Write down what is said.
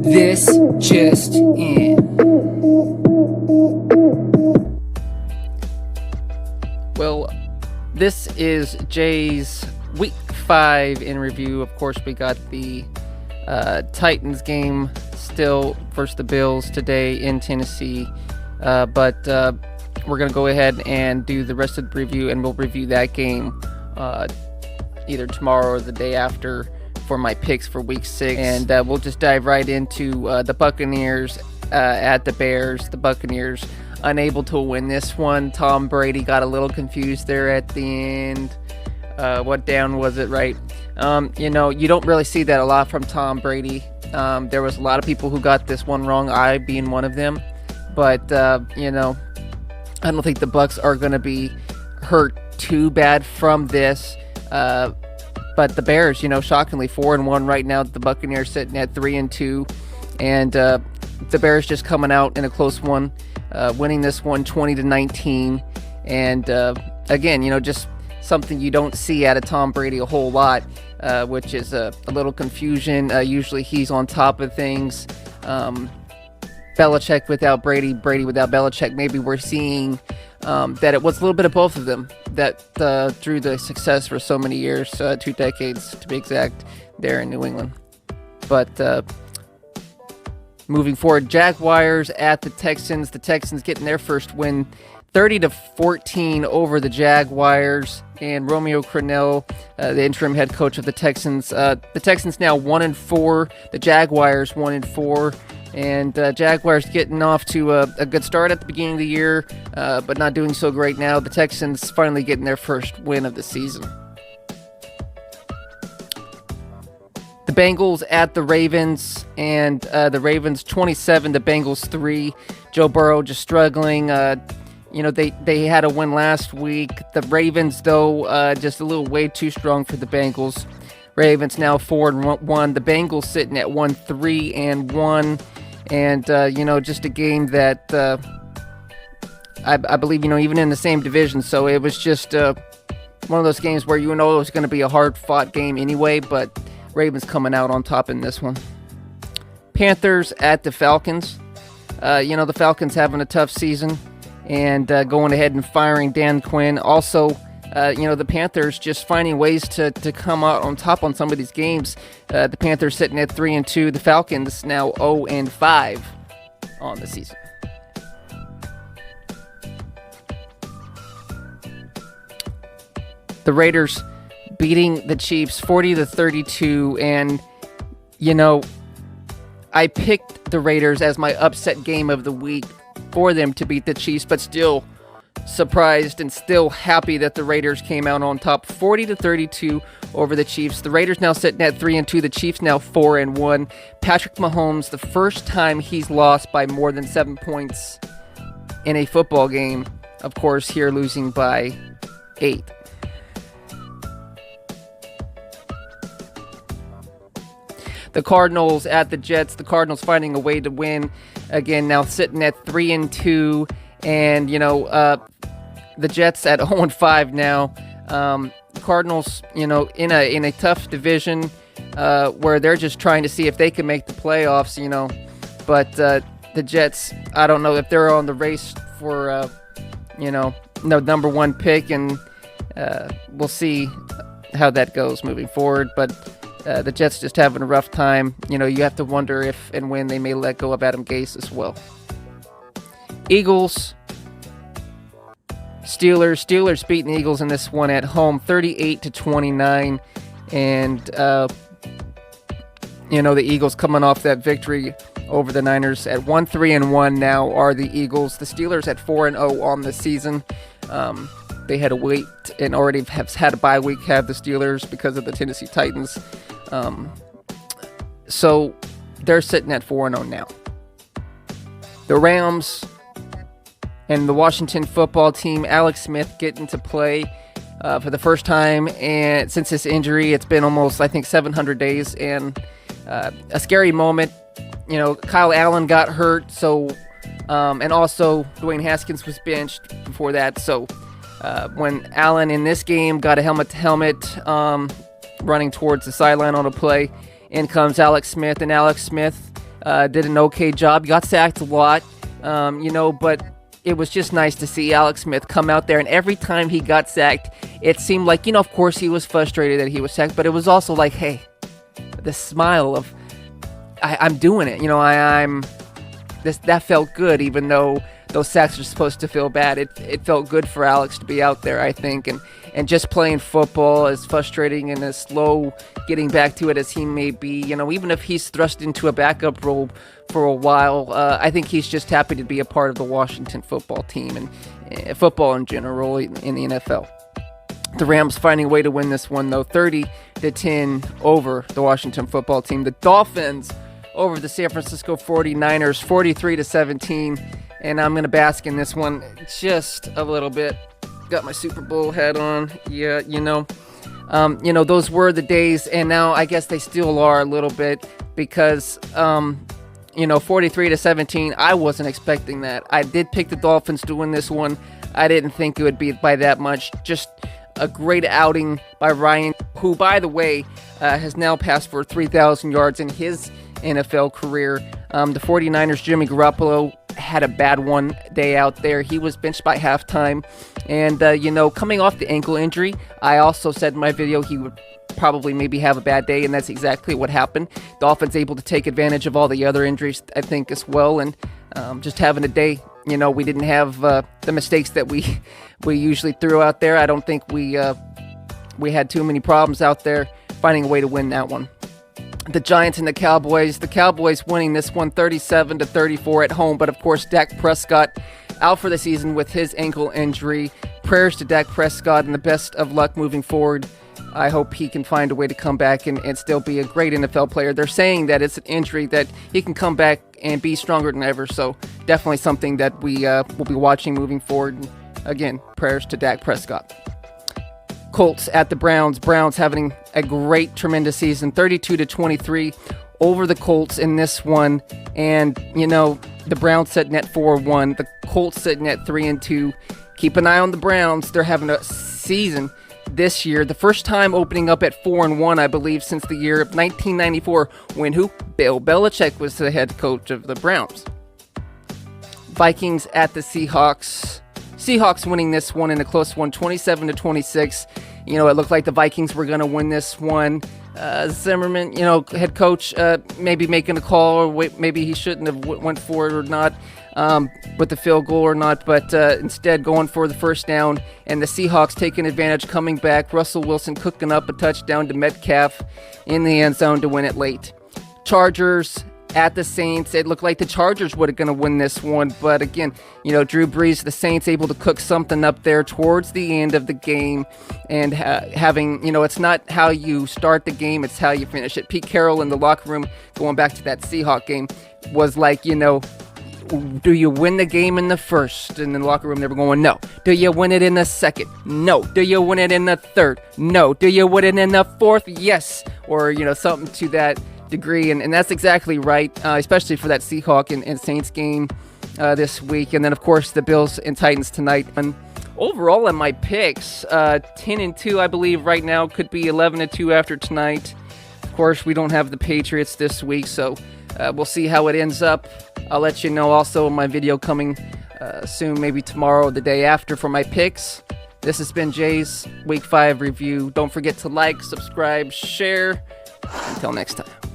This just in. Well, this is Jay's Week 5 in review. Of course, we got the Titans game still versus the Bills today in Tennessee. But we're going to go ahead and do the rest of the review, and we'll review that game either tomorrow or the day after for my picks for Week 6. And we'll just dive right into the Buccaneers at the Bears. The Buccaneers unable to win this one. Tom Brady got a little confused there at the end. What down was it, right? You don't really see that a lot from Tom Brady. There was a lot of people who got this one wrong, I being one of them. But, I don't think the Bucs are going to be hurt too bad from this. But the Bears, shockingly 4-1 right now. The Buccaneers sitting at 3-2. And the Bears just coming out in a close one, winning this one 20-19. And again, just something you don't see out of Tom Brady a whole lot, which is a little confusion. Usually he's on top of things. Belichick without Brady, Brady without Belichick. Maybe we're seeing that it was a little bit of both of them that drew the success for so many years, 2 decades to be exact, there in New England. But moving forward, Jaguars at the Texans. The Texans getting their first win, 30-14 over the Jaguars. And Romeo Crennel, the interim head coach of the Texans. The Texans now 1-4. The Jaguars 1-4. And Jaguars getting off to a good start at the beginning of the year, but not doing so great now. The Texans finally getting their first win of the season. The Bengals at the Ravens, and the Ravens 27, the Bengals 3. Joe Burrow just struggling. They had a win last week. The Ravens, though, just a little way too strong for the Bengals. Ravens now 4-1. The Bengals sitting at 1-3-1. And, just a game that I believe, even in the same division. So it was just one of those games where it was going to be a hard-fought game anyway, but Ravens coming out on top in this one. Panthers at the Falcons. The Falcons having a tough season and going ahead and firing Dan Quinn. Also, the Panthers just finding ways to come out on top on some of these games. The Panthers sitting at 3-2. The Falcons now 0-5 on the season. The Raiders beating the Chiefs 40-32, and I picked the Raiders as my upset game of the week for them to beat the Chiefs, but still surprised and still happy that the Raiders came out on top 40-32 over the Chiefs. The Raiders now sitting at 3-2, the Chiefs now 4-1. Patrick Mahomes, the first time he's lost by more than 7 points in a football game. Of course, here losing by 8. The Cardinals at the Jets. The Cardinals finding a way to win. Again, now sitting at 3-2. And, the Jets at 0-5 now. Cardinals, in a tough division where they're just trying to see if they can make the playoffs, But the Jets, I don't know if they're on the race for, no number 1 pick. And we'll see how that goes moving forward. But the Jets just having a rough time. You have to wonder if and when they may let go of Adam Gase as well. Eagles, Steelers beating the Eagles in this one at home 38-29. And, the Eagles coming off that victory over the Niners at 1-3-1 now are the Eagles. The Steelers at 4-0 on the season. They had to wait and already have had a bye week, have the Steelers, because of the Tennessee Titans. So they're sitting at 4-0 now. The Rams and the Washington football team, Alex Smith getting to play for the first time and since his injury. It's been almost, 700 days, and a scary moment. Kyle Allen got hurt, so and also Dwayne Haskins was benched before that. So when Allen in this game got a helmet-to-helmet running towards the sideline on a play, in comes Alex Smith, and Alex Smith did an okay job. Got sacked a lot, but it was just nice to see Alex Smith come out there, and every time he got sacked, it seemed like, of course he was frustrated that he was sacked, but it was also like, hey, the smile of, I'm doing it. That felt good, even though those sacks are supposed to feel bad. It felt good for Alex to be out there, I think, and just playing football, as frustrating and as slow getting back to it as he may be, even if he's thrust into a backup role for a while, I think he's just happy to be a part of the Washington football team and football in general in the NFL. The Rams finding a way to win this one, though, 30-10 over the Washington football team. The Dolphins over the San Francisco 49ers, 43-17. And I'm going to bask in this one just a little bit. Got my Super Bowl hat on. Yeah, those were the days, and now I guess they still are a little bit because, 43-17, I wasn't expecting that. I did pick the Dolphins to win this one. I didn't think it would be by that much. Just a great outing by Ryan, who, by the way, has now passed for 3,000 yards in his NFL career. The 49ers, Jimmy Garoppolo, had a bad one day out there. He was benched by halftime. And, coming off the ankle injury, I also said in my video he would probably maybe have a bad day, and that's exactly what happened. Dolphins able to take advantage of all the other injuries, I think, as well, and just having a day. We didn't have the mistakes that we usually threw out there. I don't think we had too many problems out there finding a way to win that one. The Giants and the Cowboys winning this one 37-34 at home, but of course Dak Prescott out for the season with his ankle injury. Prayers to Dak Prescott and the best of luck moving forward. I hope he can find a way to come back and still be a great NFL player. They're saying that it's an injury that he can come back and be stronger than ever, so definitely something that we will be watching moving forward. Again, prayers to Dak Prescott. Colts at the Browns. Browns having a great, tremendous season, 32-23 over the Colts in this one. And, the Browns sitting at 4-1. The Colts sitting at 3-2. Keep an eye on the Browns. They're having a season this year. The first time opening up at 4-1, I believe, since the year of 1994, when Bill Belichick was the head coach of the Browns. Vikings at the Seahawks. Seahawks winning this one in a close one, 27-26. It looked like the Vikings were going to win this one. Zimmerman, head coach, maybe making a call, or maybe he shouldn't have went for it or not, with the field goal or not, but instead going for the first down, and the Seahawks taking advantage, coming back. Russell Wilson cooking up a touchdown to Metcalf in the end zone to win it late. Chargers at the Saints. It looked like the Chargers were going to win this one, but again, Drew Brees, the Saints able to cook something up there towards the end of the game, and having, it's not how you start the game, it's how you finish it. Pete Carroll in the locker room, going back to that Seahawk game, was like, do you win the game in the first? In the locker room, they were going, no. Do you win it in the second? No. Do you win it in the third? No. Do you win it in the fourth? Yes. Or, something to that degree, and that's exactly right, especially for that Seahawk and Saints game this week. And then, of course, the Bills and Titans tonight. And overall, in my picks, 10-2, I believe, right now. Could be 11-2 after tonight. Of course, we don't have the Patriots this week, so we'll see how it ends up. I'll let you know also in my video coming soon, maybe tomorrow or the day after, for my picks. This has been Jay's Week 5 review. Don't forget to like, subscribe, share. Until next time.